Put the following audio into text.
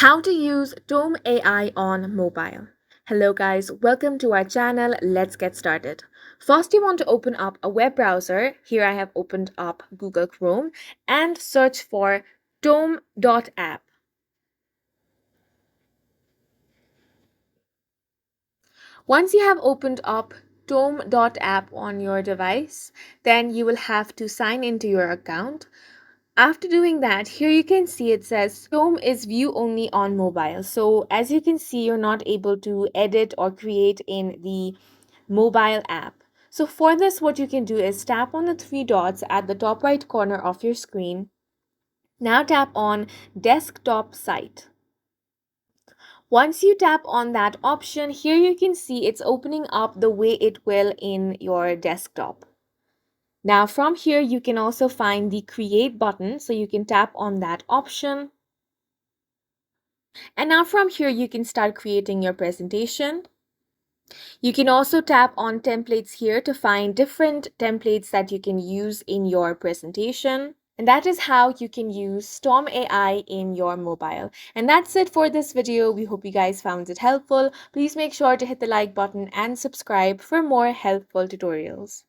How to use Tome AI on mobile. Hello guys, welcome to our channel. Let's get started. First, you want to open up a web browser. Here I have opened up Google Chrome and search for tome.app. Once you have opened up tome.app on your device, then you will have to sign into your account. After doing that, here you can see it says Tome is view only on mobile. So as you can see, you're not able to edit or create in the mobile app. So for this, what you can do is tap on the three dots at the top right corner of your screen. Now tap on desktop site. Once you tap on that option, here you can see it's opening up the way it will in your desktop. Now from here, you can also find the create button. So you can tap on that option. And now from here, you can start creating your presentation. You can also tap on templates here to find different templates that you can use in your presentation. And that is how you can use Tome AI in your mobile. And that's it for this video. We hope you guys found it helpful. Please make sure to hit the like button and subscribe for more helpful tutorials.